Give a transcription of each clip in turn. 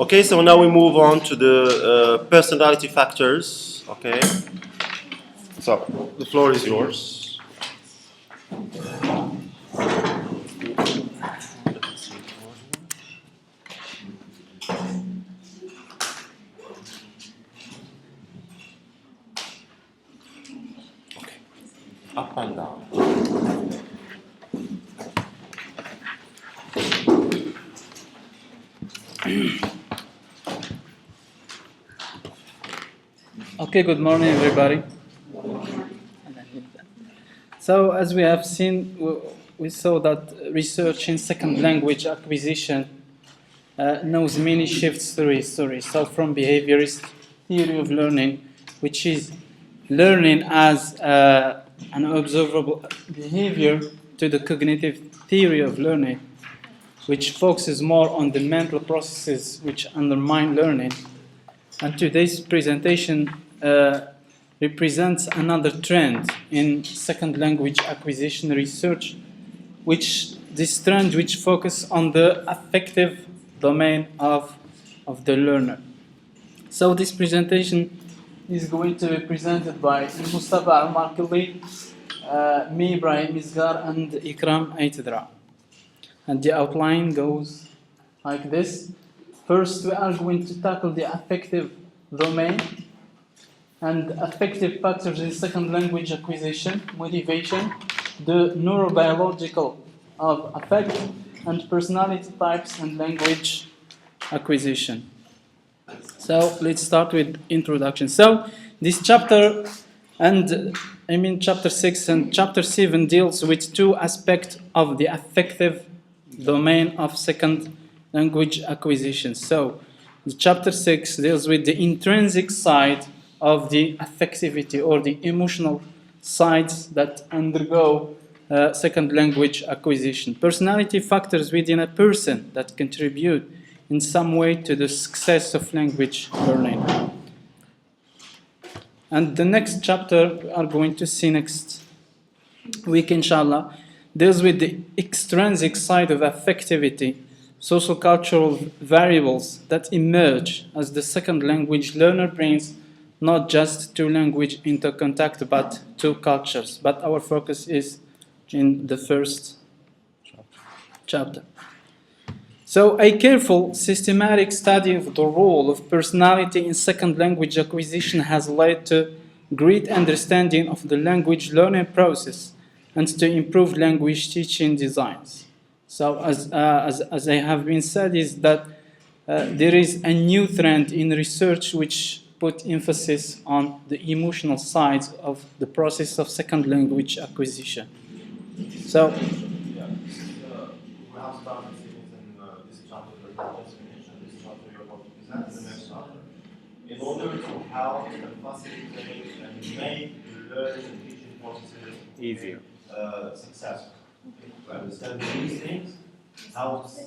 Okay, so now we move on to the personality factors. Okay, so the floor is yours. Okay, up and down. Okay, good morning, everybody. So, as we have seen, we saw that research in second language acquisition knows many shifts through history. So, from behaviorist theory of learning, which is learning as an observable behavior, to the cognitive theory of learning, which focuses more on the mental processes which undermine learning. And today's presentation represents another trend in second language acquisition research, which focuses on the affective domain of the learner. So this presentation is going to be presented by Mustafa Al-Markili, me, Ibrahim Isgar, and Ikram Aitidra. And the outline goes like this. First, we are going to tackle the affective domain and affective factors in second language acquisition, motivation, the neurobiological of affect, and personality types and language acquisition. So let's start with introduction. So this chapter, chapter 6 and chapter 7 deals with two aspects of the affective domain of second language acquisition. So the chapter 6 deals with the intrinsic side of the affectivity or the emotional sides that undergo second language acquisition. Personality factors within a person that contribute in some way to the success of language learning. And the next chapter we are going to see next week, inshallah, deals with the extrinsic side of affectivity, social cultural variables that emerge as the second language learner brings not just two language into contact, but two cultures. But our focus is in the first chapter. So a careful, systematic study of the role of personality in second language acquisition has led to great understanding of the language learning process and to improve language teaching designs. So as I have been said, is that there is a new trend in research which put emphasis on the emotional sides of the process of second language acquisition. So, We have started in this chapter that you just finished, and this chapter you're going to present in the next chapter, in order to help and facilitate and make the learning and teaching processes easier, successful. To understand these things helps.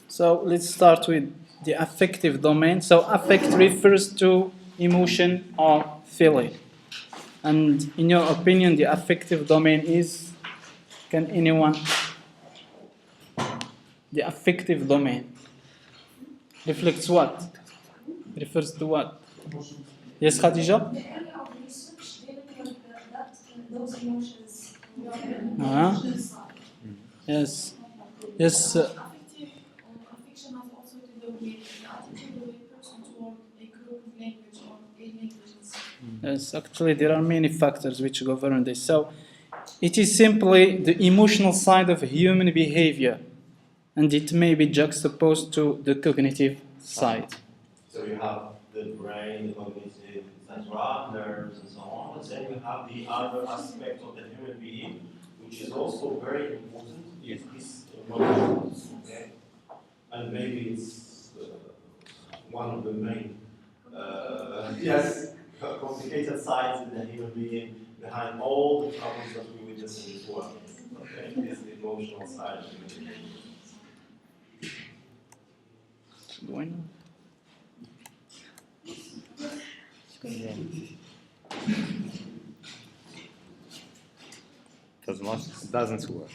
So let's start with the affective domain. So affect refers to emotion or feeling. And in your opinion, the affective domain is, can anyone? The affective domain reflects what? Refers to what? Yes, Khadija? The area of research dealing with those emotions. Yes. Yes. Affective or affection has also to do with the attitude of a person toward a group of language or a languages. Yes, actually there are many factors which govern this. So it is simply the emotional side of human behavior, and it may be juxtaposed to the cognitive side. So you have the brain, the cognitive, etc., nerves, and so on. And then you have the other aspect of the human being, which is also very important. Is this emotions, okay? And maybe it's one of the main, complicated sides in the human being behind all the problems that we witness in this world. Okay, is the emotional side of the human being. Doesn't work.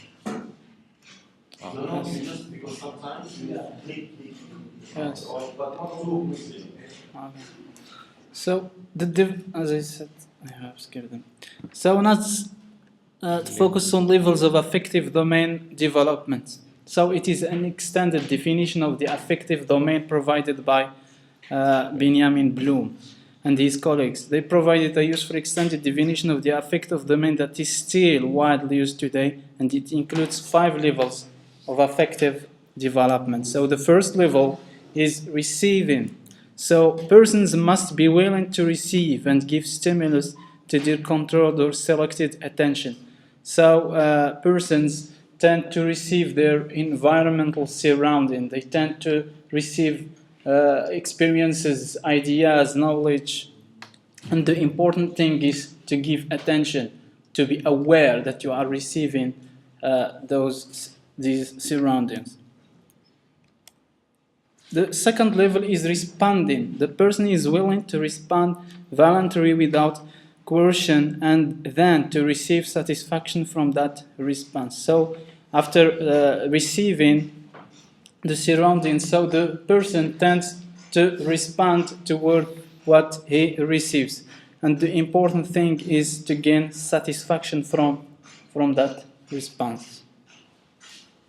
No, you just because sometimes you click, Yes. but not too quickly. Okay. So as I said, I have skipped them. So let's focus on levels of affective domain development. So it is an extended definition of the affective domain provided by Benjamin Bloom and his colleagues. They provided a useful extended definition of the affective domain that is still widely used today, and it includes 5 levels of affective development. So the first level is receiving. So persons must be willing to receive and give stimulus to their controlled or selected attention. So persons tend to receive their environmental surrounding. They tend to receive experiences, ideas, knowledge. And the important thing is to give attention, to be aware that you are receiving these surroundings. The second level is responding. The person is willing to respond voluntarily without coercion and then to receive satisfaction from that response. So after receiving the surroundings, so the person tends to respond toward what he receives. And the important thing is to gain satisfaction from that response.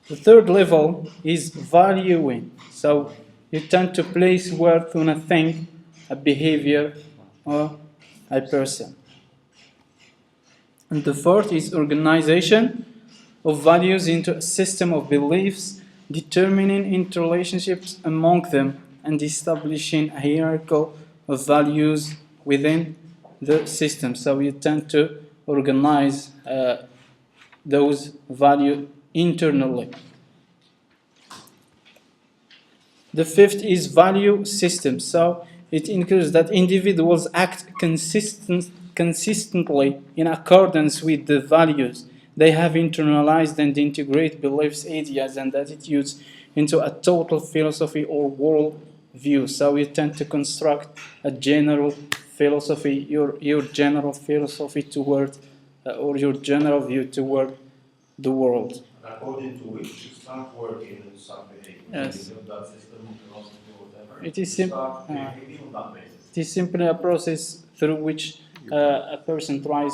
The third level is valuing. So you tend to place worth on a thing, a behavior, or a person. And the fourth is organization of values into a system of beliefs, determining interrelationships among them, and establishing a hierarchy of values within the system. So you tend to organize those values internally. The fifth is value system. So it includes that individuals act consistently in accordance with the values. They have internalized and integrate beliefs, ideas, and attitudes into a total philosophy or world view. So you tend to construct a general philosophy, your general philosophy toward, or your general view toward the world. According to which you start working and start behaving. Yes. That system, philosophy, whatever. It is It is simply a process through which a person tries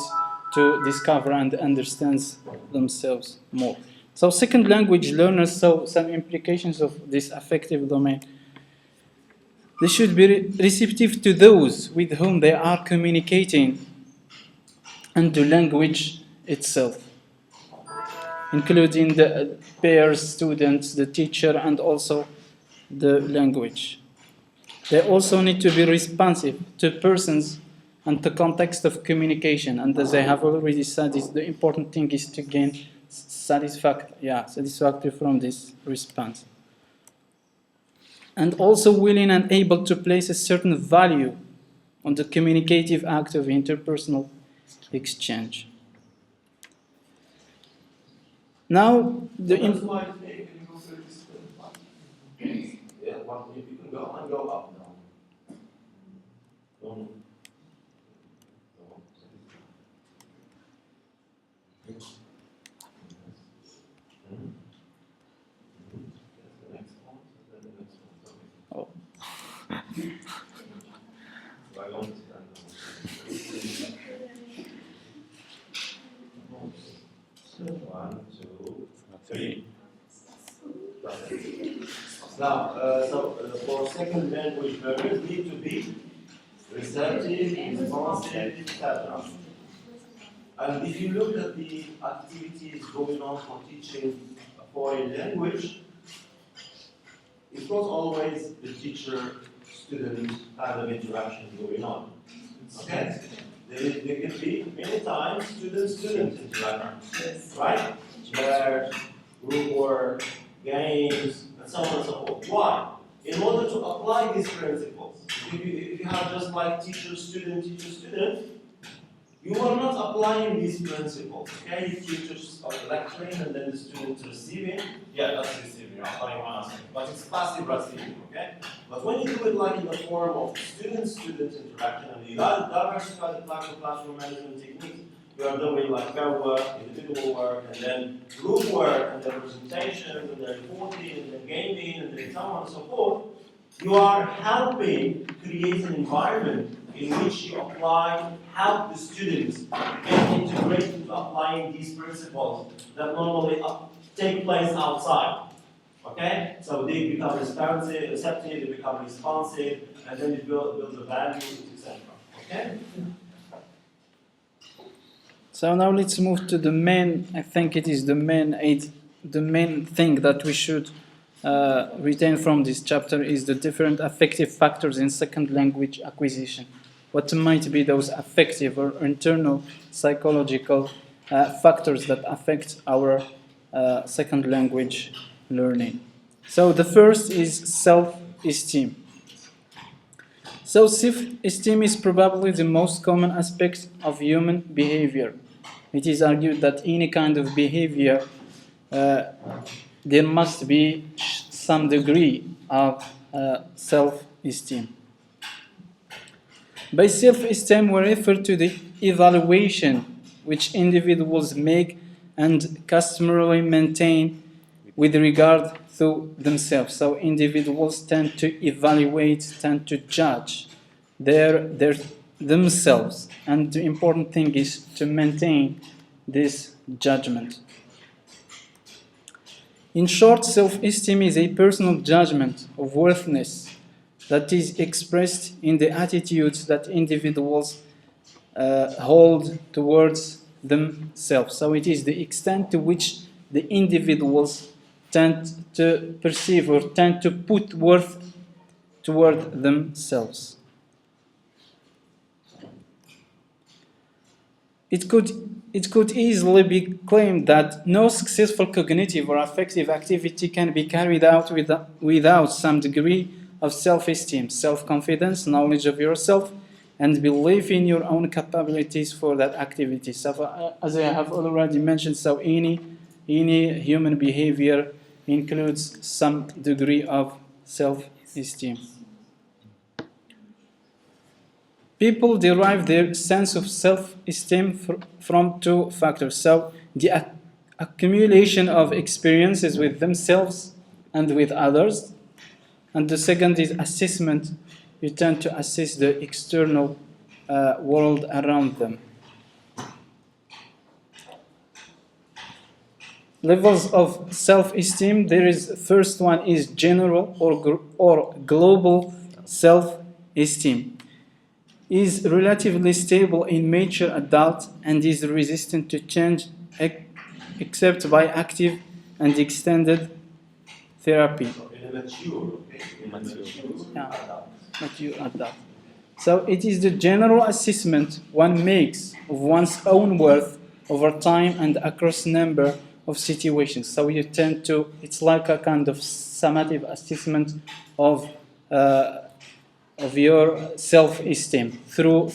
to discover and understands themselves more. So second language learners saw some implications of this affective domain. They should be receptive to those with whom they are communicating and to language itself, including the peers, students, the teacher, and also the language. They also need to be responsive to persons and the context of communication. And as I have already said, the important thing is to gain satisfactory from this response. And also willing and able to place a certain value on the communicative act of interpersonal exchange. Now, that's why can you go through this? Yeah, you can go and go up now. No. Oh. One, two, three. Now, for second language learners need to be receptive, responsive, etc. And if you look at the activities going on for teaching a foreign language, it's not always the teacher-student kind of interaction going on. Okay? There can be many times student-student interaction, right? Where group work, games, and so on and so forth. Why? In order to apply these principles, if you have just like teacher-student, you are not applying these principles, okay? If teachers are lecturing and then the students receiving, yeah, that's receiving, you're applying one aspect, but it's passive receiving, okay? But when you do it like in the form of student-student interaction and you diversify the types of classroom management techniques, you are doing like pair work, individual work, and then group work, and then presentations, and then reporting, and then gaming, and then so on and so forth, you are helping create an environment in which you help the students get integrated into applying these principles that normally take place outside. Okay? So they become receptive, they become responsive, and then you build the values, etc. Okay? So now let's move to the main, I think it is the main thing that we should retain from this chapter is the different affective factors in second language acquisition. What might be those affective or internal psychological factors that affect our second language learning? So the first is self-esteem. So self-esteem is probably the most common aspect of human behavior. It is argued that any kind of behavior there must be some degree of self-esteem. By self-esteem, we refer to the evaluation which individuals make and customarily maintain with regard to themselves. So individuals tend to evaluate, tend to judge themselves. And the important thing is to maintain this judgment. In short, self-esteem is a personal judgment of worthiness that is expressed in the attitudes that individuals hold towards themselves. So it is the extent to which the individuals tend to perceive or tend to put worth toward themselves. It could easily be claimed that no successful cognitive or affective activity can be carried out without some degree of self-esteem, self-confidence, knowledge of yourself, and belief in your own capabilities for that activity. So, as I have already mentioned, so any human behavior includes some degree of self-esteem. People derive their sense of self-esteem from two factors. So, the accumulation of experiences with themselves and with others. And the second is assessment. You tend to assess the external world around them. Levels of self-esteem. First one is general or global self-esteem. Is relatively stable in mature adult and is resistant to change except by active and extended therapy. Mature adult. So it is the general assessment one makes of one's own worth over time and across a number of situations. So you tend to, it's like a kind of summative assessment of your self-esteem through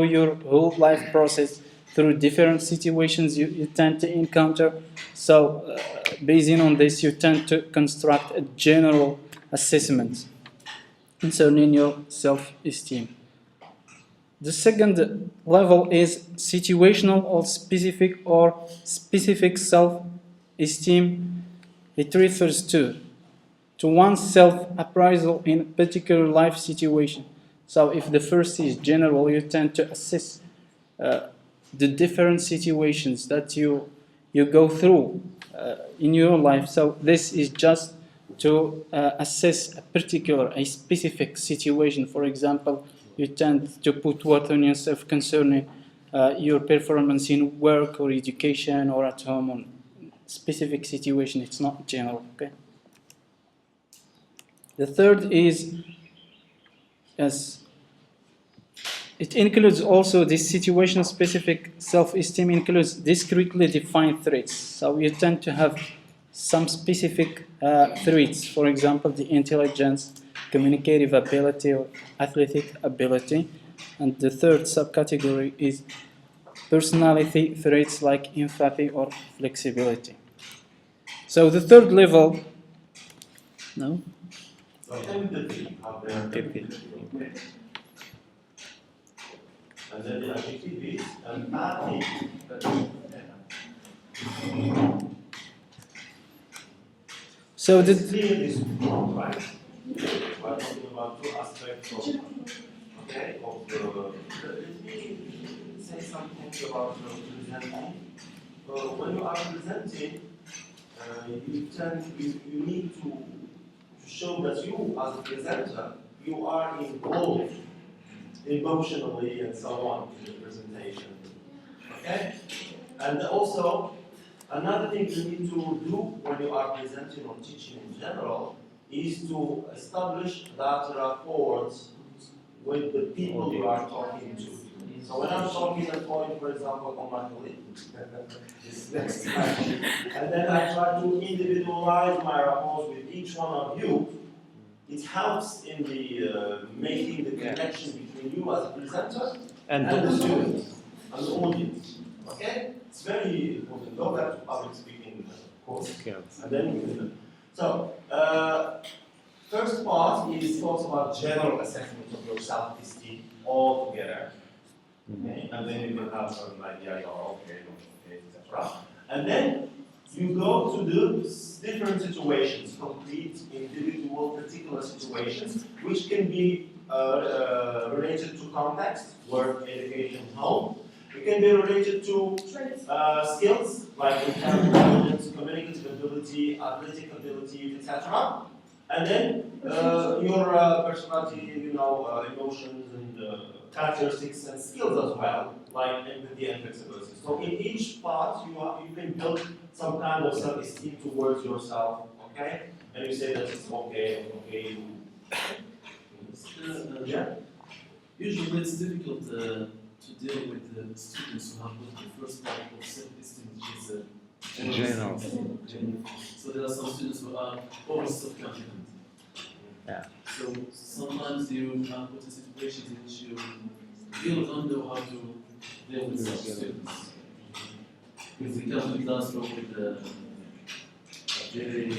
your whole life process, through different situations you tend to encounter. So based on this, you tend to construct a general assessment concerning your self-esteem. The second level is situational or specific self-esteem. It refers to one's self-appraisal in a particular life situation. So if the first is general, you tend to assess the different situations that you go through in your life. So this is just to assess a specific situation. For example, you tend to put worth on yourself concerning your performance in work or education or at home on specific situation. It's not general, okay? The third is, yes, it includes also this situational specific self-esteem includes discretely defined traits. So you tend to have some specific traits, for example, the intelligence, communicative ability, or athletic ability. And the third subcategory is personality traits like empathy or flexibility. So the third level, no? And then the adjective is empathic. So It's clear this one, right? We're talking about two aspects of, okay, of the, let me say something about presenting. When you are presenting, you need to show that you, as a presenter, you are involved emotionally and so on in the presentation. Okay? And also, another thing you need to do when you are presenting or teaching in general is to establish that rapport with the people you are talking to. So when I'm talking a point, for example, on my colleague, this next time, and then I try to individualize my rapport with each one of you, it helps in the making the connection between you as a presenter and the student and the audience. Okay? It's very important. Go back to public speaking course. And then we can. So, first part is talks about general assessment of your self-esteem altogether. Okay? And then you can have some idea, you're okay, not okay, etc. And then you go to the different situations, complete, individual, particular situations, which can be related to context, work, education, home. It can be related to skills, like intelligence, communicative ability, athletic ability, etc. And then your personality, emotions and characteristics and skills as well, like empathy and flexibility. So in each part, you can build some kind of self-esteem towards yourself, okay? And you say that it's okay, yeah? Usually it's difficult to deal with the students who have the first type of self-esteem, which is general. So there are some students who are over self-confident. Yeah. So sometimes you have put in situations in which you really don't know how to deal with such students. Because they come to class with very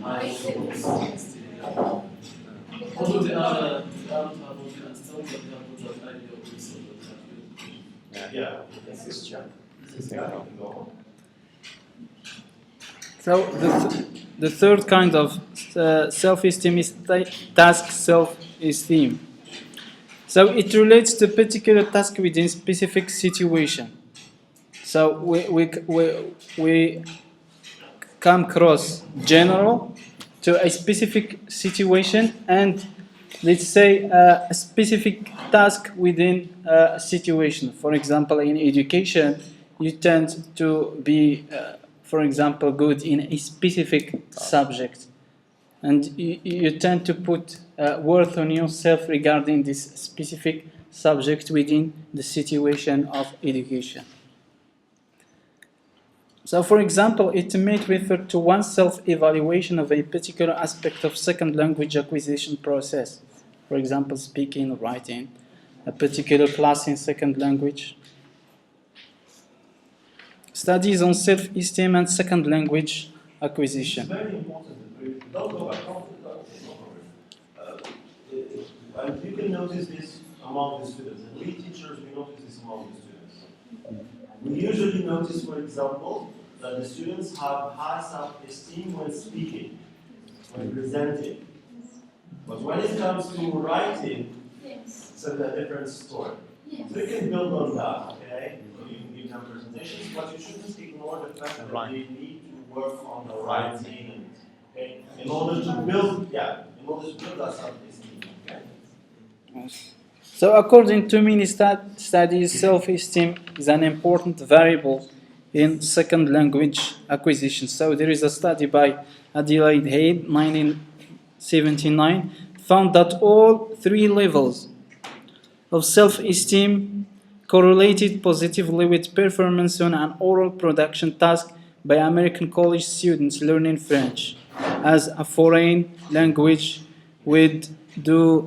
high self-esteem. Although they are not able to understand, but they have put that idea of themselves. Yeah, this is true. So the third kind of self-esteem is task self-esteem. So it relates to particular task within specific situation. So we come across general to a specific situation and let's say a specific task within a situation. For example, in education, you tend to be for example, good in a specific subject. And you tend to put worth on yourself regarding this specific subject within the situation of education. So, for example, it may refer to one's self-evaluation of a particular aspect of second language acquisition process. For example, speaking or writing, a particular class in second language. Studies on self-esteem and second language acquisition. It's very important. Don't go back. And you can notice this among the students. And we teachers, we notice this among the students. We usually notice, for example, that the students have high self-esteem when speaking, when presenting. But when it comes to writing, it's a different story. So you can build on that, okay? You can give them presentations, but you shouldn't ignore the fact that they need to work on the writing, okay? In order to build that self-esteem, okay? So according to many studies, self-esteem is an important variable in second language acquisition. So there is a study by Adelaide Hayes, 1979, found that all three levels of self-esteem correlated positively with performance on an oral production task by American college students learning French as a foreign language with the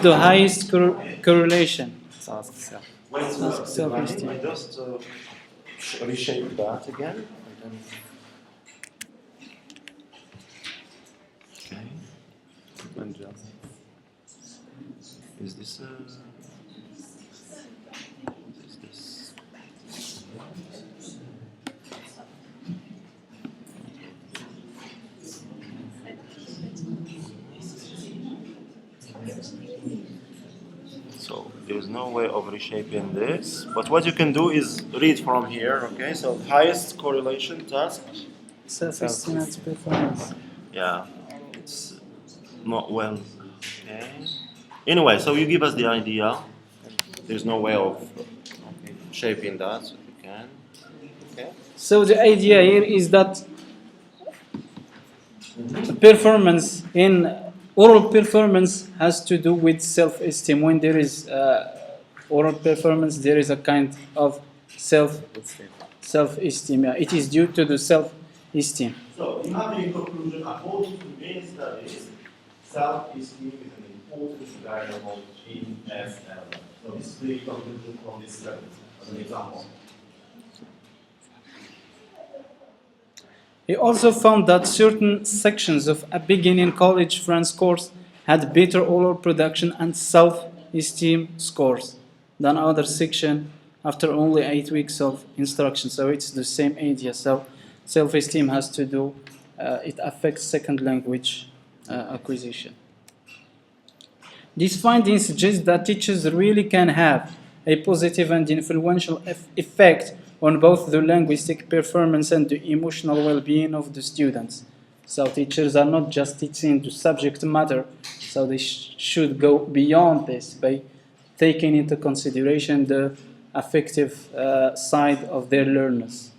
highest correlation. Self-esteem. I just reshape that again. Is this what is this? So there's no way of reshaping this, but what you can do is read from here, okay? So highest correlation task. Self-esteem and performance. Yeah, it's not well. Okay. Anyway, so you give us the idea. There's no way of shaping that, so you can. Okay. So the idea here is that performance in oral performance has to do with self-esteem. When there is oral performance, there is a kind of self-esteem. Yeah, it is due to the self-esteem. So you have the conclusion, according to many studies, self-esteem is an important variable in SLA. So this is the conclusion from this study, as an example. He also found that certain sections of a beginning college French course had better oral production and self-esteem scores than other section after only 8 weeks of instruction. So it's the same idea. So self-esteem has to do, it affects second language acquisition. These findings suggest that teachers really can have a positive and influential effect on both the linguistic performance and the emotional well-being of the students. So teachers are not just teaching the subject matter, so they should go beyond this by taking into consideration the affective side of their learners.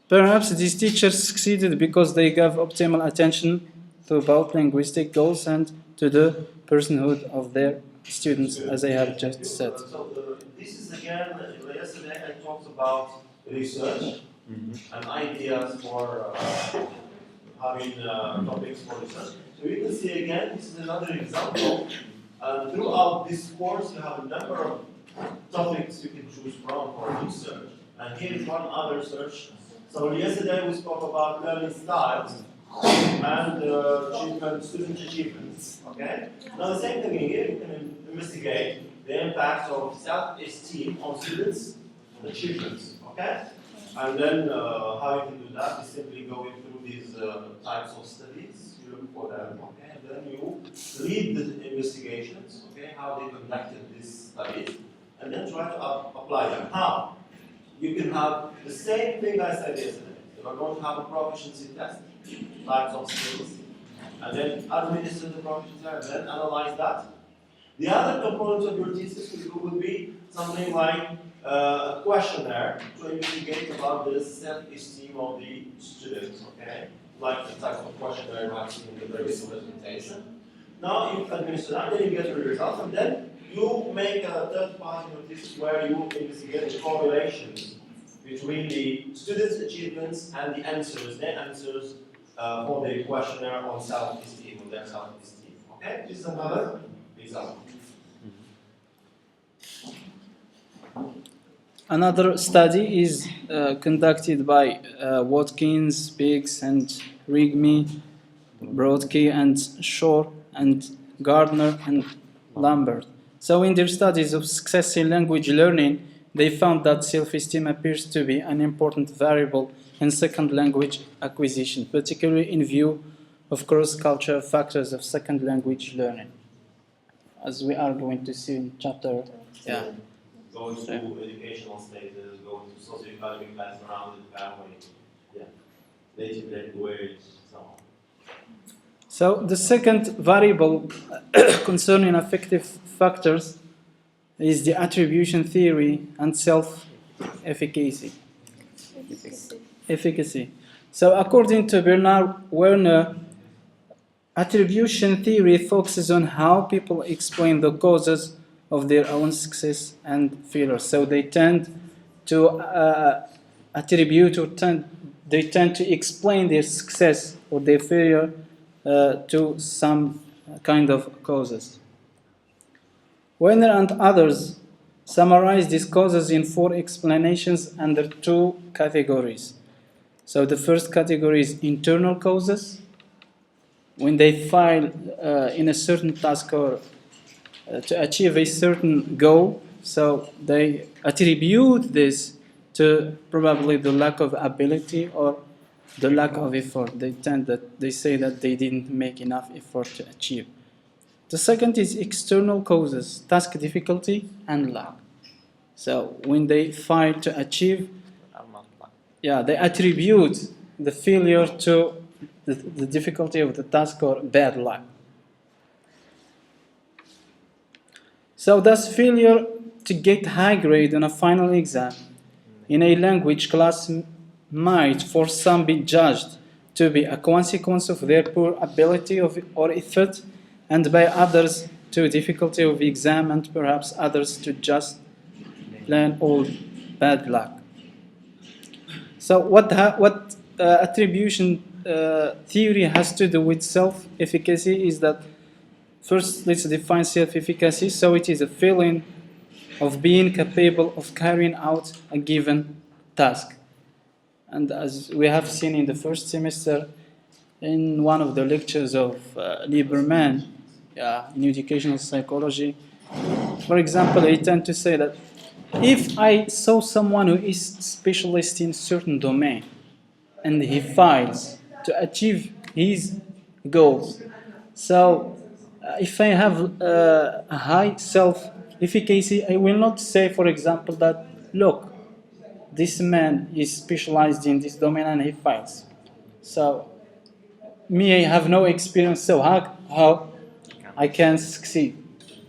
Perhaps these teachers succeeded because they gave optimal attention to both linguistic goals and to the personhood of their students, as I have just said. So this is again, yesterday I talked about research and ideas for having topics for research. So you can see again, this is another example. Throughout this course, you have a number of topics you can choose from for research. And here is one other search. So yesterday we spoke about learning styles and student achievements. Okay. Now the same thing here, you can investigate the impact of self-esteem on students' achievements. Okay. And then how you can do that is simply going through these types of studies. You look for them. Okay. And then you read the investigations. Okay. How they conducted these studies, and then try to apply them. How? You can have the same thing I said yesterday. You are going to have a proficiency test, types of skills, and then administer the proficiency and then analyze that. The other component of your thesis would be something like a questionnaire to investigate about the self-esteem of the students, okay? Like the type of questionnaire you have seen in the previous presentation. Now you administer that, then you get the results, and then you make a third part of your thesis where you investigate the correlations between the students' achievements and the answers, their answers for the questionnaire on self-esteem, on their self-esteem. Okay, this is another example. Another study is conducted by Watkins, Biggs, and Rigby, Broadkey, and Shore, and Gardner, and Lambert. So in their studies of success in language learning, they found that self-esteem appears to be an important variable in second language acquisition, particularly in view of cross-cultural factors of second language learning, as we are going to see in chapter. Yeah. Going to educational status, going to socioeconomic background, family, native language, so on. So the second variable concerning affective factors is the attribution theory and self-efficacy. Efficacy. So according to Bernard Werner, attribution theory focuses on how people explain the causes of their own success and failure. So they tend to attribute or they tend to explain their success or their failure to some kind of causes. Werner and others summarize these causes in 4 explanations under 2 categories. So the first category is internal causes, when they fail in a certain task or to achieve a certain goal, so they attribute this to probably the lack of ability or the lack of effort. They say that they didn't make enough effort to achieve. The second is external causes, task difficulty and lack. So when they fail to achieve, they attribute the failure to the difficulty of the task or bad luck. So thus failure to get high grade on a final exam in a language class might for some be judged to be a consequence of their poor ability or effort, and by others to difficulty of the exam, and perhaps others to just plain old bad luck. So what attribution theory has to do with self-efficacy is that, first let's define self-efficacy. So it is a feeling of being capable of carrying out a given task. And as we have seen in the first semester, in one of the lectures of Lieberman in educational psychology, for example, he tend to say that if I saw someone who is specialist in a certain domain and he fails to achieve his goals, so if I have a high self-efficacy, I will not say, for example, that, look, this man is specialized in this domain and he fails. So, me, I have no experience, so how I can succeed?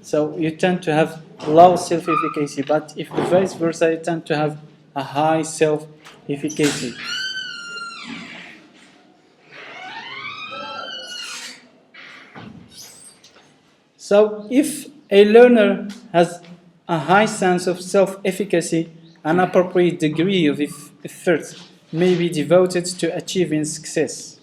So, you tend to have low self-efficacy, but if vice versa, you tend to have a high self-efficacy. So, if a learner has a high sense of self-efficacy, an appropriate degree of effort may be devoted to achieving success.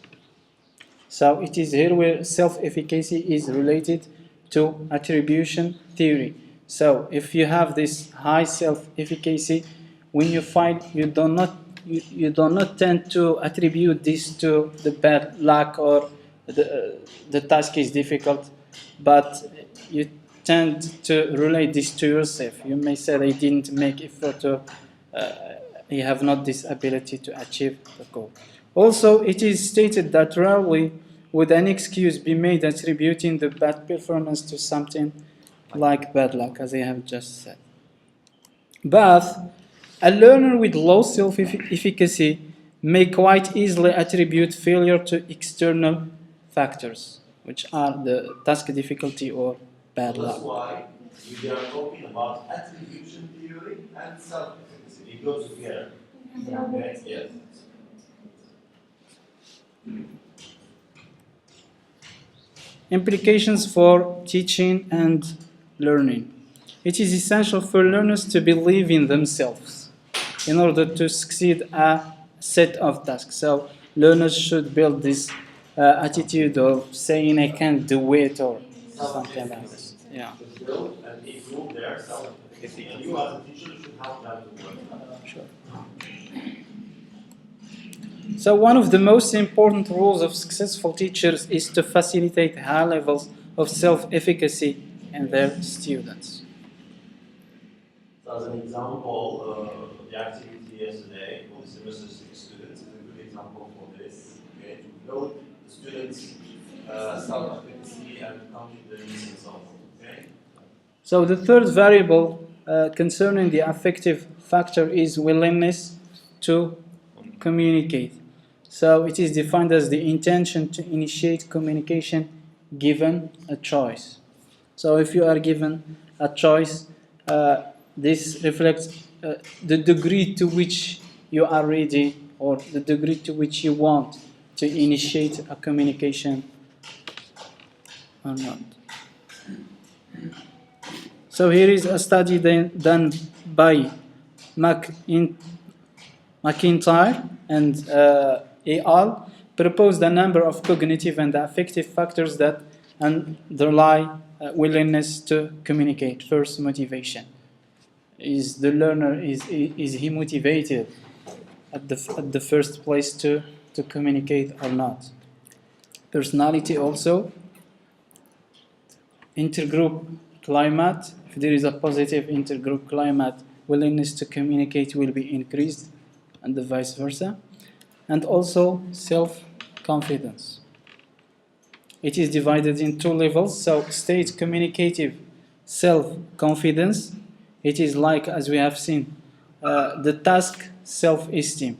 So it is here where self-efficacy is related to attribution theory. So if you have this high self-efficacy, when you find you do not tend to attribute this to the bad luck or the task is difficult, but you tend to relate this to yourself. You may say, I didn't make effort to, you have not this ability to achieve the goal. Also, it is stated that rarely would an excuse be made attributing the bad performance to something like bad luck, as I have just said. But a learner with low self-efficacy may quite easily attribute failure to external factors, which are the task difficulty or bad luck. That's why we are talking about attribution theory and self-efficacy. It goes together. Okay? Yes. Implications for teaching and learning. It is essential for learners to believe in themselves in order to succeed a set of tasks. So learners should build this attitude of saying I can't do it or something like this. Yeah. To build and improve their self-efficacy. And you as a teacher should help them to work. Sure. So one of the most important roles of successful teachers is to facilitate high levels of self-efficacy in their students. So as an example, the activity yesterday for the semester 6 students is a good example for this. Okay, to build the students' self-efficacy and confidence and so on. Okay. So the third variable concerning the affective factor is willingness to communicate. So it is defined as the intention to initiate communication given a choice. So if you are given a choice, this reflects the degree to which you are ready or the degree to which you want to initiate a communication or not. So here is a study done by McIntyre and al. Proposed a number of cognitive and affective factors that underlie willingness to communicate. First, motivation. Is the learner is he motivated at the first place to communicate or not? personality also, intergroup climate. If there is a positive intergroup climate, willingness to communicate will be increased, and the vice versa. And also self-confidence. It is divided in two levels. So state communicative self-confidence. It is like, as we have seen, the task self-esteem.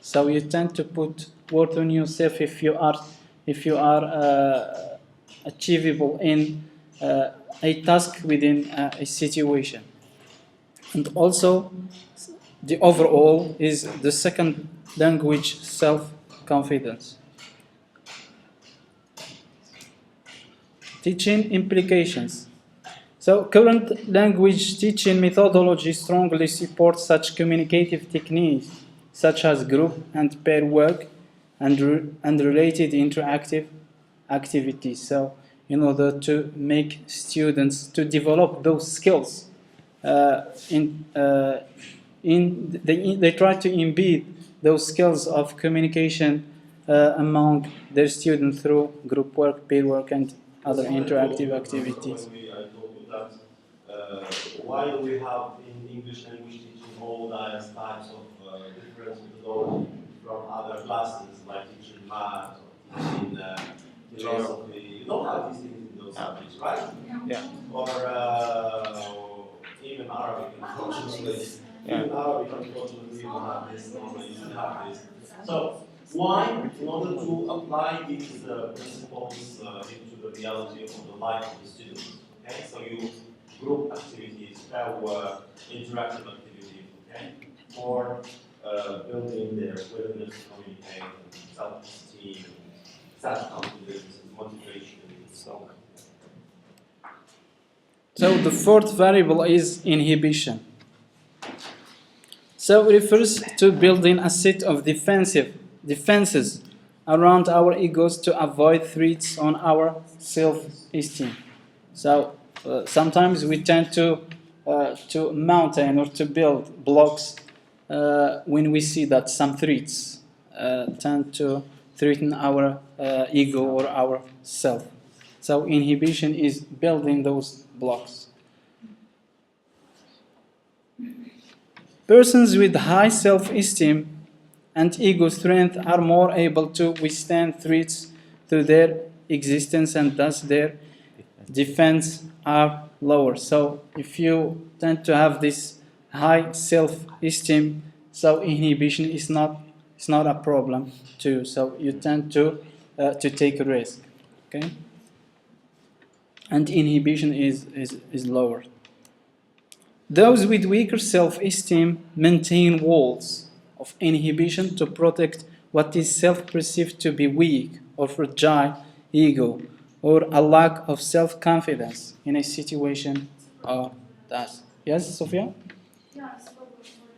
So you tend to put worth on yourself if you are achievable in a task within a situation. And also, the overall is the second language self-confidence. Teaching implications. So current language teaching methodology strongly supports such communicative techniques such as group and pair work and related interactive activities. So in order to make students to develop those skills, they try to embed those skills of communication among their students through group work, peer work, and other interactive activities. I told you that while we have in English language teaching all these types of different methodology from other classes, like teaching math or teaching philosophy, you don't have these things in those subjects, right? Yeah. Or even Arabic, unfortunately. Even Arabic, unfortunately, you don't have this, normally you should have this. So, why? In order to apply these principles into the reality of the life of the students. Okay, so you group activities, pair work, interactive activities, okay, for building their willingness to communicate, self-esteem, self-confidence, motivation, and so on. So the fourth variable is inhibition. So it refers to building a set of defenses around our egos to avoid threats on our self-esteem. So sometimes we tend to mountain or to build blocks when we see that some threats tend to threaten our ego or our self. So inhibition is building those blocks. Persons with high self-esteem and ego strength are more able to withstand threats to their existence, and thus their defense are lower. So if you tend to have this high self-esteem, so inhibition is not a problem too. So you tend to take a risk, okay? And inhibition is lower. Those with weaker self-esteem maintain walls of inhibition to protect what is self-perceived to be weak or fragile ego, or a lack of self-confidence in a situation or task. Yes, Sophia? Yeah, I spoke before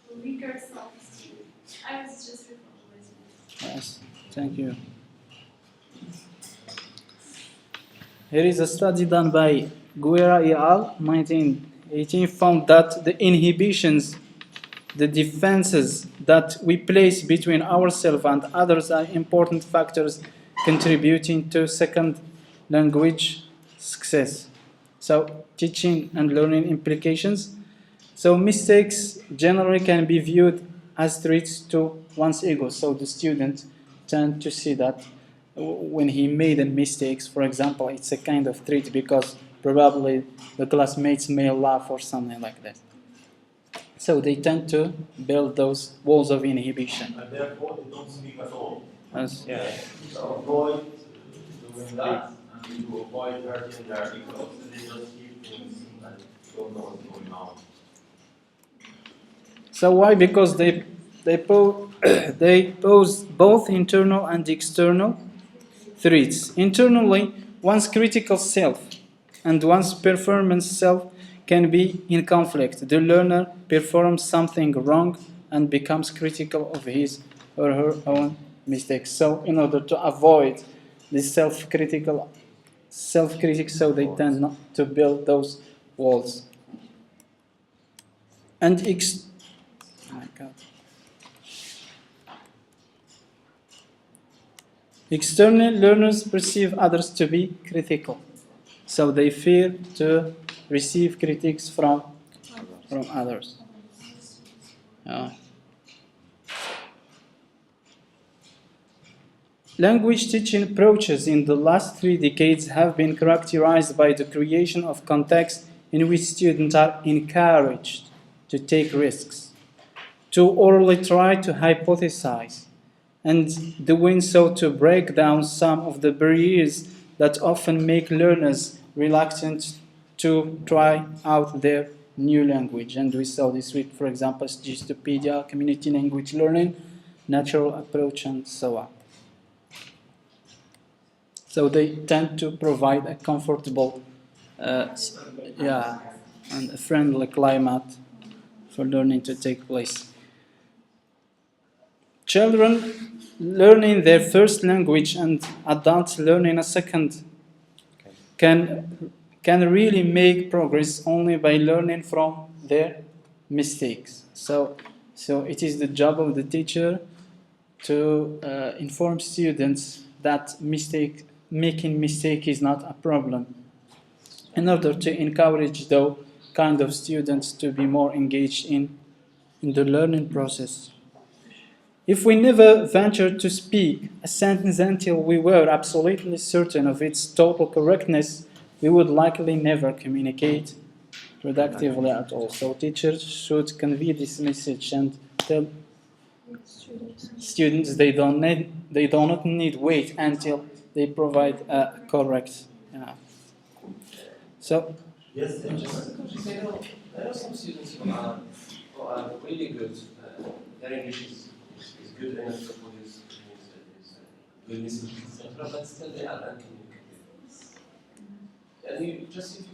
the weaker self-esteem. I was just reformulating. Yes, thank you. Here is a study done by Guerra et al. 1918 found that the inhibitions, the defenses that we place between ourselves and others are important factors contributing to second language success. So teaching and learning implications. So mistakes generally can be viewed as threats to one's ego. So the student tend to see that when he made a mistakes, for example, it's a kind of threat because probably the classmates may laugh or something like that. So they tend to build those walls of inhibition. And therefore, they don't speak at all. Yes. Yeah. So avoid doing that, and to avoid hurting their egos, they just keep things and don't know what's going on. So why? Because they pose both internal and external threats. Internally, one's critical self and one's performance self can be in conflict. The learner performs something wrong and becomes critical of his or her own mistakes. So in order to avoid this self-critic, so they tend not to build those walls. And oh my God. External learners perceive others to be critical, so they fear to receive critiques from others. Language teaching approaches in the last 3 decades have been characterized by the creation of contexts in which students are encouraged to take risks, to orally try to hypothesize, and doing so to break down some of the barriers that often make learners reluctant to try out their new language. And we saw this with, for example, Gistopedia, community language learning, natural approach, and so on. So they tend to provide a comfortable, and a friendly climate for learning to take place. Children learning their first language and adults learning a second can really make progress only by learning from their mistakes. So it is the job of the teacher to inform students that making mistake is not a problem, in order to encourage those kind of students to be more engaged in the learning process. If we never ventured to speak a sentence until we were absolutely certain of its total correctness, we would likely never communicate productively at all. So teachers should convey this message and tell students they do not need wait until they provide a correct. So Yes, I know some students who are really good. Their English is good enough to produce good listening, etc. But still they are uncommunicative. And if you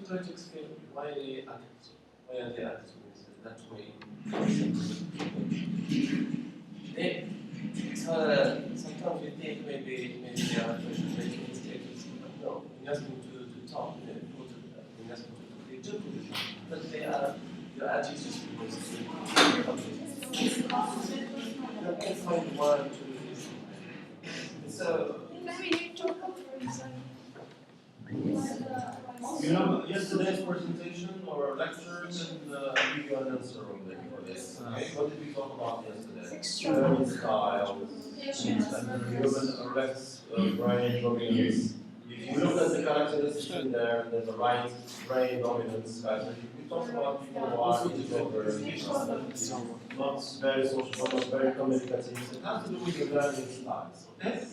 try to explain why are they acting that way, sometimes we think maybe they are making mistakes. No, we ask them to talk. We ask them to do, but your attitude is you can find one, two, so. you know, yesterday's presentation or lecture, and I'll give you an answer on that for this. Okay? What did we talk about yesterday? Learning styles, human left brain dominance. If you look at the characteristics in there, there's a right brain dominance characteristic. We talked about people who are introverts, not very social, not very communicative. It has to do with your learning styles, okay?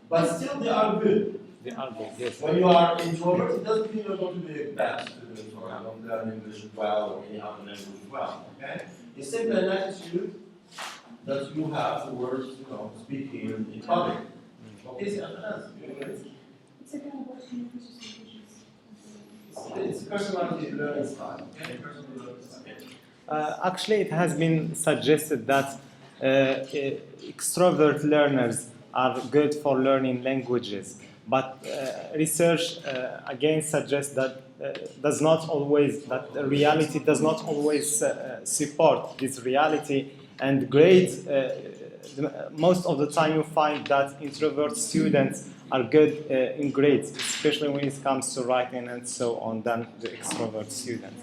But still, they are good. They are good, yes. When you are introvert, it doesn't mean you're going to be a bad student or you don't learn English well or any other language well, okay? It's simply an attitude that you have towards, speaking in public. Okay, so it's a personality learning style, okay? Personal learning style. Actually, it has been suggested that extrovert learners are good for learning languages, but research again suggests that the reality does not always support this reality, and grades. Most of the time, you find that introvert students are good in grades, especially when it comes to writing and so on, than the extrovert students.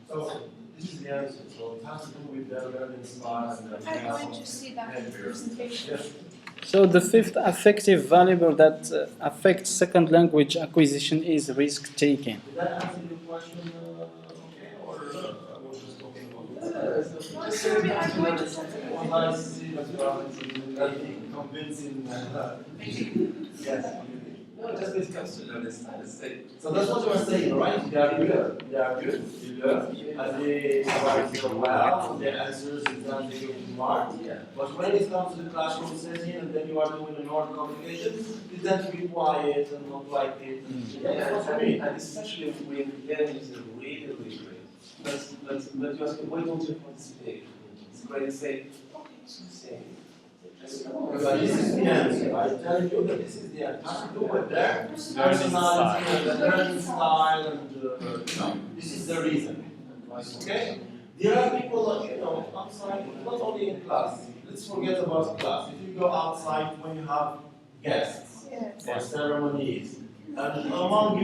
So this is the answer. So it has to do with their learning style and their I want to see that presentation. Yes. So the fifth affective variable that affects second language acquisition is risk-taking. Did that answer your question, okay, or I was just talking about Well, sorry, I'm going to talk one nice convincing, yes. No, just when it comes to learning style, So that's what you were saying, right? They are good. They learn, and they write well, their answers exactly good smart. yeah. But when it comes to the classroom setting, and then you are doing an oral communication, you tend to be quiet and not like it. That's what I mean. And especially when learning is really, really great. But you ask me, why don't you participate? It's great to say, okay, so say. But this is the answer. I tell you that this is the answer. It has to do with their personality and their learning style, and this is the reason. Okay? There are people that, outside, not only in class. Let's forget about class. If you go outside when you have guests, Yes. or ceremonies. And among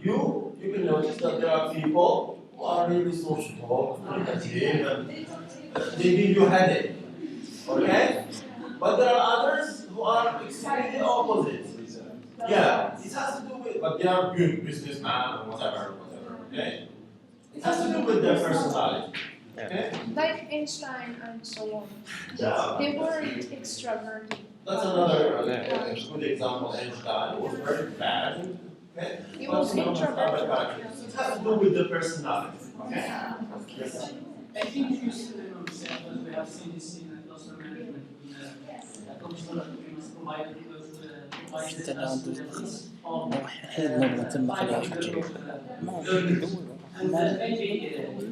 you can notice that there are people who are really social, communicative, and they give you headache. Okay? But there are others who are exactly the opposite. Yeah, it has to do with, but they are good businessmen or whatever, okay? It has to do with their personality. Okay? Like Einstein and so on. Yeah. They weren't extroverted. That's another good example. Einstein was very bad. Okay? He But was introverted. it has to do with the personality. Okay? Yes. I think you said that we have seen this in cluster management. We must provide and maybe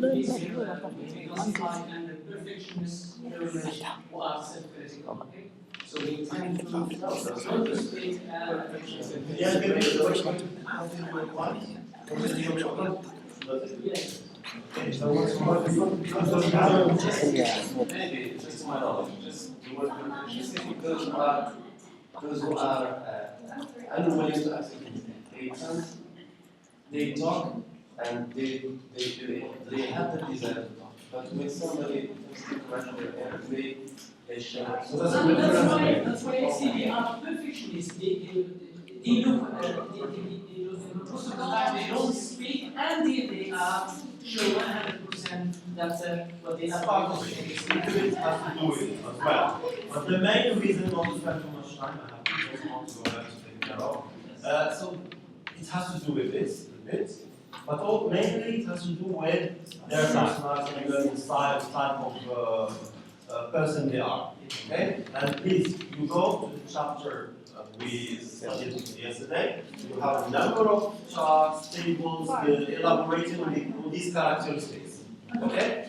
we classify under perfectionist learners who are self-critical. Okay? So we tend to state Yeah, give me the question. yes. Maybe, just my knowledge, just the word perfectionist, those who are unwilling to accept it. They talk and they have the desire to talk. But when somebody takes the pressure and they share. So That's why I say they are perfectionists. They look, most of the time they don't speak until they are sure 100% that what they It's have part of it. It has to do with it as well. But the main reason not to spend too much time, I have people want to go back to take care of. So it has to do with this a bit, but mainly it has to do with their personality and the style, type of person they are. Okay? And please, you go to the chapter we studied yesterday. You have a number of charts, tables, elaborating on these characteristics. Okay?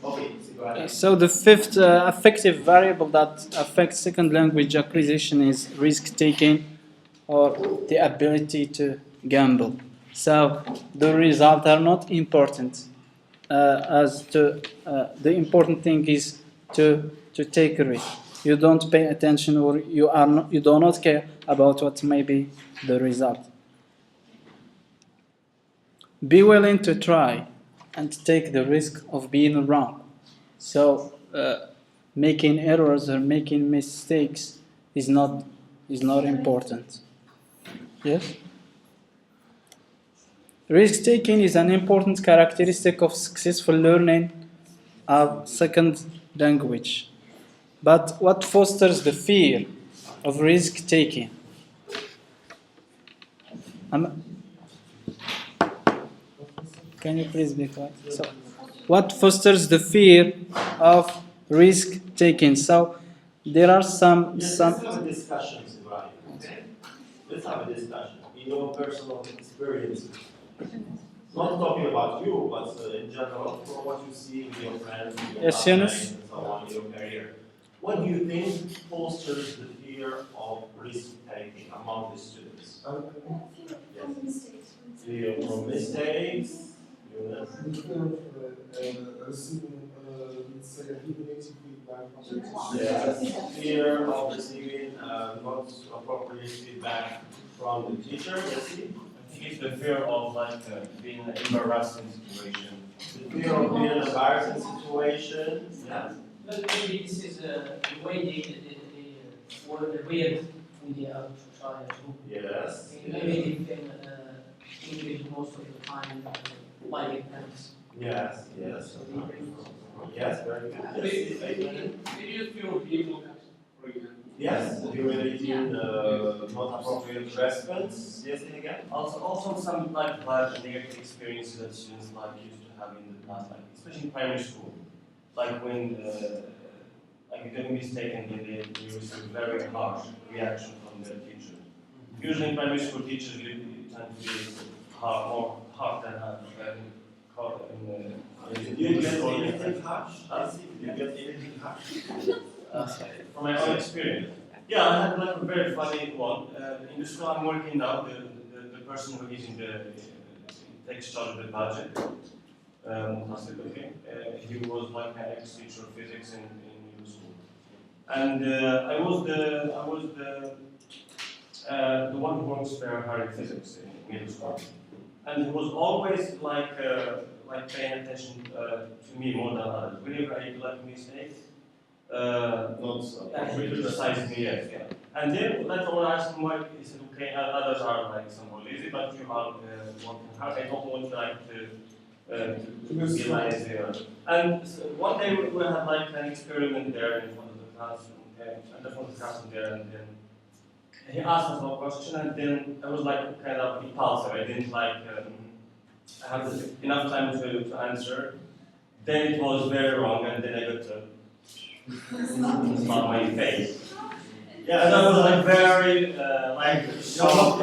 Okay, so go ahead. So the fifth affective variable that affects second language acquisition is risk-taking or the ability to gamble. So the results are not important. The important thing is to take a risk. You don't pay attention, or you do not care about what may be the result. Be willing to try and take the risk of being wrong. So making errors or making mistakes is not important. Yes? Risk-taking is an important characteristic of successful learning of second language. But what fosters the fear of risk-taking? Can you please be quiet? So, what fosters the fear of risk-taking? So, there are some. Let's have a discussion, right? Okay? Let's have a discussion in your personal experience. Not talking about you, but in general, for what you see with your friends, with your classmates, and so on in your career. What do you think fosters the fear of risk-taking among the students? Fear from mistakes. Receiving, let's say, negative feedback from the teacher. Yes, fear of receiving not appropriate feedback from the teacher. Yes, I think it's the fear of being in an embarrassing situation. the fear of being in an embarrassing situation. Yeah. But maybe this is the way they or the weird media to try to. Yes. Maybe they can English most of the time like it happens. Yes. Yes. Yes. Very good. Maybe a fear of being looked at, for example. Yes. Humility, not appropriate response. Yes. And again. Also some bad negative experiences that students used to have in the past, especially in primary school, when you get a mistake and then you receive very harsh reaction from their teacher. Usually in primary school teachers tend to be more hard than hard Did you get anything harsh? Did you get anything harsh? From my own experience. Yeah, I had a very funny one. In the school I'm working now, the person who is takes charge of the budget, he was my ex-teacher of physics in middle school. and I was the one who works very hard in physics in middle school, and he was always like paying attention to me more than others. Whenever I do like mistakes, he criticized me. Yes, yeah. And then later on I asked him why. He said, "Okay, others are like somewhat lazy, but you are working hard. I don't want to be lazy." And so one day we had like an experiment there in front of the classroom, and the front of the classroom there, and then he asked us a question, and then I was like kind of impulsive. I didn't like I had enough time to answer. Then it was very wrong, and then I got to slap my face. Yeah, and I was like very shocked.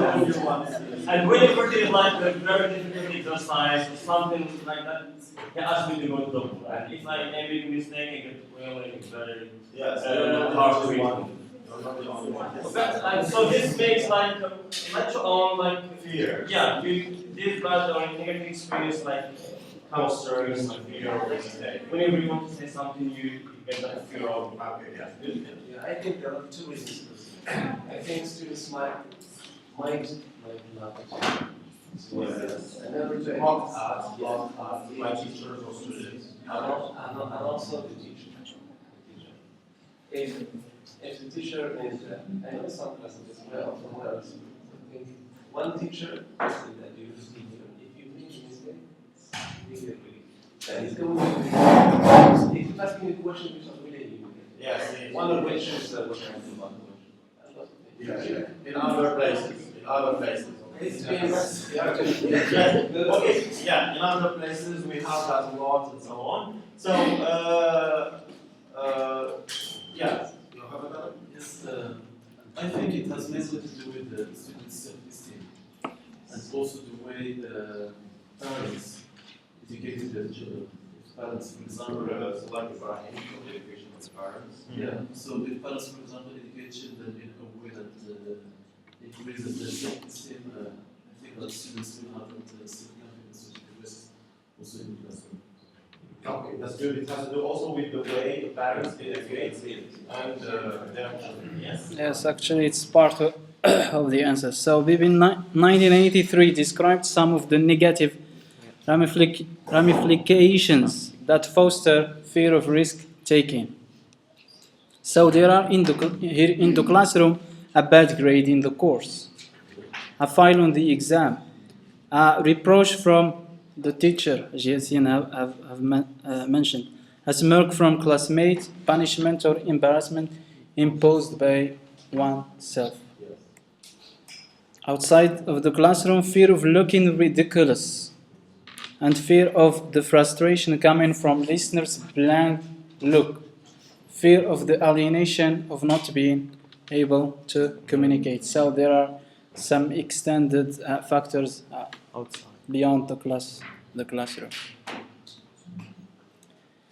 And when you did like a very difficult exercise or something like that, he asked me to go to the doctor. And if I make a mistake, I get really very harsh treatment. So this makes like later on like fear. Yeah, this bad or negative experience like counselors like fear of mistake. Whenever you want to say something, you get that fear of yeah. Yeah, I think there are two reasons. I think students might not achieve. Yes. And then to Mocked at by teachers or students. and also the teacher. If the teacher is, I know some classes as well, somewhere else, I think one teacher that you see here, if you make a mistake, immediately, then it's going to be, if you're asking a question which is related, Yes. one of which is what I'm about. In other places. It's Okay, yeah, in other places we have that a lot and so on. So, yeah, you have another? Yes, I think it has mainly to do with the student's self-esteem and also the way parents educated their children. If parents, for example, Selective education of parents. yeah, so if parents, for example, educate children in a way that increases their self-esteem, I think that students will have that self-confidence which exists also in the classroom. Okay, that's good. It has to do also with the way the parents educate and their children. Yes. Yes, actually, it's part of the answer. So, Beebe in 1983 described some of the negative ramifications that foster fear of risk-taking. So, there are in the classroom a bad grade in the course, a fail on the exam, a reproach from the teacher, as Yasin have mentioned, a smirk from classmates, punishment or embarrassment imposed by oneself. Outside of the classroom, fear of looking ridiculous, and fear of the frustration coming from listeners' blank look, fear of the alienation of not being able to communicate. So there are some extended factors beyond the classroom.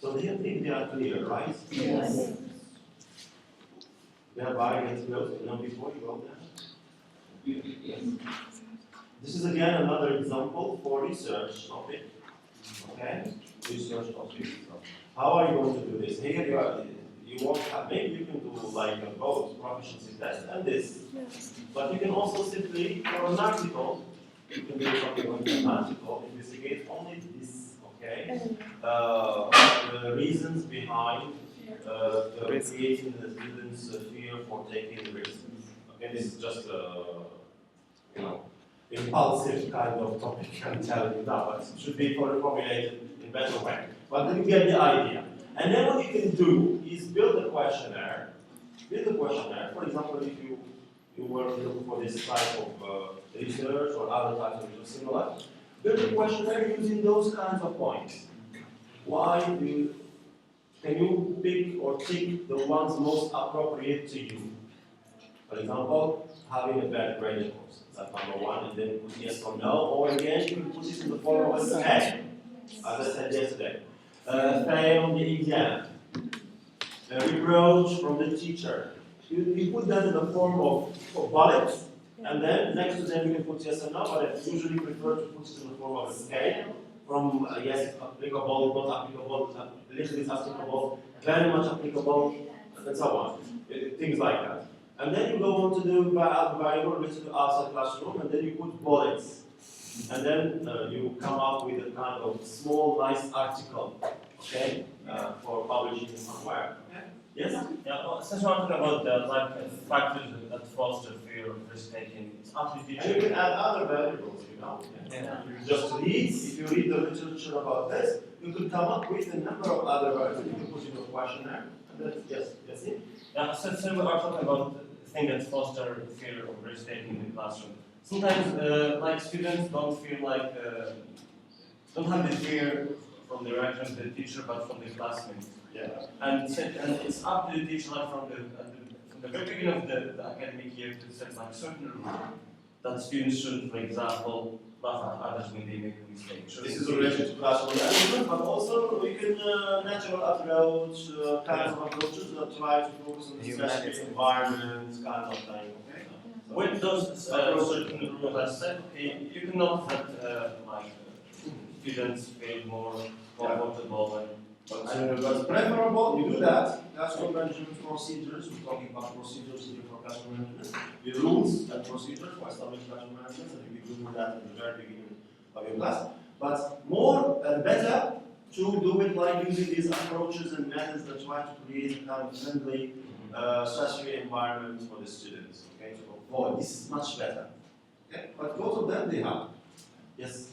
So do you think they are clear, right? Yes. They are buying it before you go there? Yes. This is again another example for research topic. Okay? Research topic. So how are you going to do this? Here you won't have, maybe you can do like a both proficiency test and this. Yes. But you can also simply, for an article, you can do something like an article, investigate only this, okay? The reasons behind creating the students' fear for taking risks. Okay, this is just impulsive kind of topic I'm telling you now, but it should be formulated in a better way. But then you get the idea. And then what you can do is build a questionnaire. For example, if you were looking for this type of research or other types of research similar, build a questionnaire using those kinds of points. Can you pick or tick the ones most appropriate to you? For example, having a bad grade course. That's number one, and then put yes or no, or again, you can put it in the form of a tag, as I said yesterday. Fail on the exam. A reproach from the teacher. You put that in the form of bullets, and then next to them you can put yes or no, but I usually prefer to put it in the form of a scale. From yes, it's applicable, not applicable, little is applicable, very much applicable, and so on. Things like that. And then you go on to the variable related to outside classroom, and then you put bullets. And then you come up with a kind of small, nice article, okay, for publishing somewhere. Okay? Yes? Yeah, well, since we're talking about the factors that foster fear of risk-taking, it's up to the And you teacher. can add other variables, you know. Yeah. You just read, if you read the literature about this, you could come up with a number of other variables. You can put in your questionnaire. And then, yes, it. Yeah, so we are talking about things that foster fear of risk-taking in the classroom. Sometimes, like students don't feel like, don't have the fear from the reaction of the teacher, but from the classmates. Yeah. And it's up to the teacher, like from the very beginning of the academic year, to set like certain rules that students should, for example, laugh at others when they make a mistake. This is related to classroom management, but also we can natural approach, kinds of approaches that try to focus on the specific environment, kind of thing. Okay. When those certain rules are set, okay, you can notice that students feel more comfortable and. But preferable, you do that. Classroom management procedures. We're talking about procedures here for classroom management. The rules and procedures for establishing classroom management, and you can do that at the very beginning of your class. But more and better to do it like using these approaches and methods that try to create a kind of friendly, stress-free environment for the students. Okay, to avoid. This is much better. Okay, but both of them they have. Yes.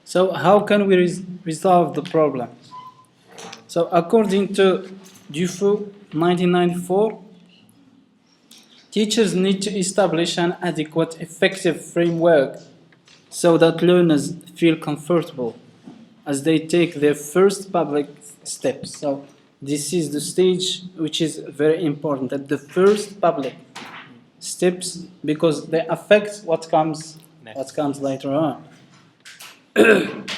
So how can we resolve the problem? So according to Dufour, 1994, teachers need to establish an adequate, effective framework so that learners feel comfortable as they take their first public steps. So this is the stage which is very important, at the first public steps, because they affect what comes later on.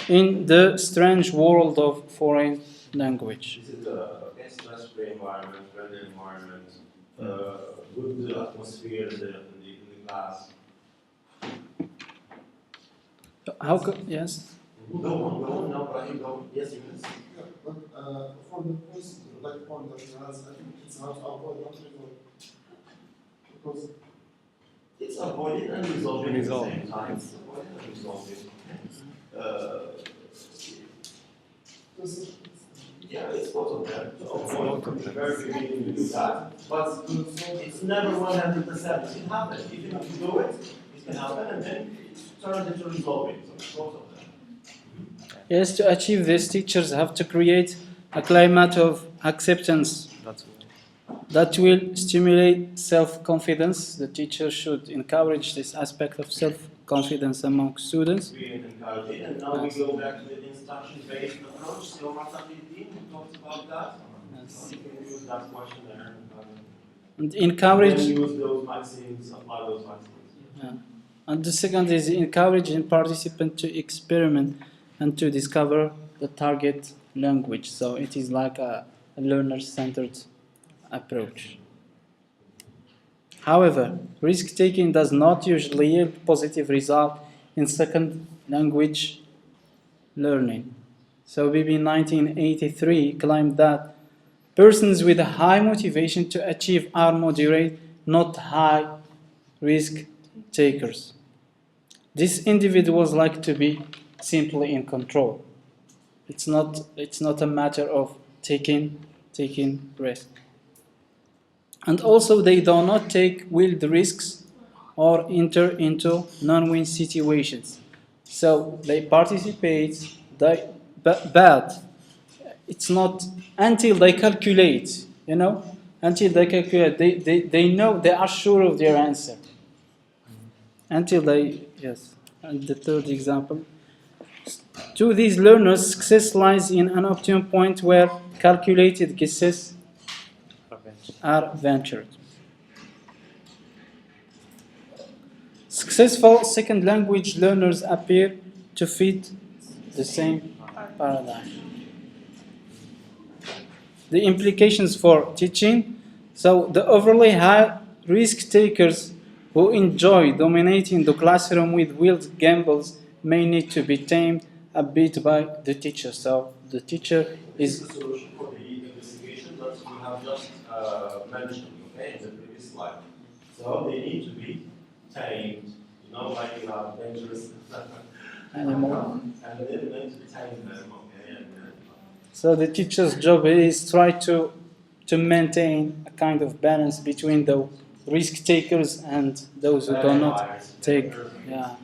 In the strange world of foreign language. This is a stress-free environment, friendly environment, good atmosphere in the class. How could, yes? Go on, now, Brahim, go on. Yes, Yunus. Yeah, but for the first point that he has, I think it's how to avoid not resolve. Because it's avoiding and resolving at the same time. It's avoiding and resolving. Yeah, it's both of them. Avoid the very beginning you do that, but it's never 100%. It happens. Even if you do it, it can happen, and then it turns into resolving. So it's both of them. Yes, to achieve this, teachers have to create a climate of acceptance that will stimulate self-confidence. The teacher should encourage this aspect of self-confidence among students. We encourage it, and now we go back to the instruction-based approach. So, we talked about that. Yes. You can use that questionnaire. And encourage. And use those maxims, apply those maxims. Yeah. And the second is encouraging participants to experiment and to discover the target language. So it is like a learner-centered approach. However, risk-taking does not usually yield positive result in second language learning. So Beebe in 1983 claimed that persons with a high motivation to achieve are moderate, not high risk takers. These individuals like to be simply in control. It's not a matter of taking risk. And also they do not take willed risks or enter into non-win situations. So they participate, but it's not until they calculate, until they calculate, they know, they are sure of their answer. Until they, yes. And the third example. To these learners, success lies in an optimum point where calculated guesses are ventured. Successful second language learners appear to fit the same paradigm. The implications for teaching. So the overly high risk takers who enjoy dominating the classroom with wild gambles may need to be tamed a bit by the teacher. So the teacher is the solution for the have just mentioned, okay, in the previous slide. So they need to be tamed, you know, like you have dangerous Animal. and then learn to tame them, okay, and So the teacher's job is try to maintain a kind of balance between the risk takers and those who do not take. Yeah.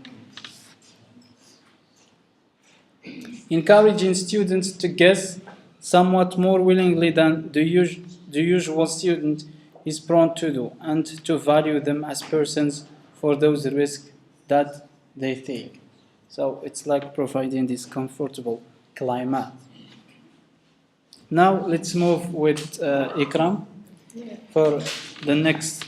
Encouraging students to guess somewhat more willingly than the usual student is prone to do, and to value them as persons for those risks that they take. So it's like providing this comfortable climate. Now let's move with Ikram for the next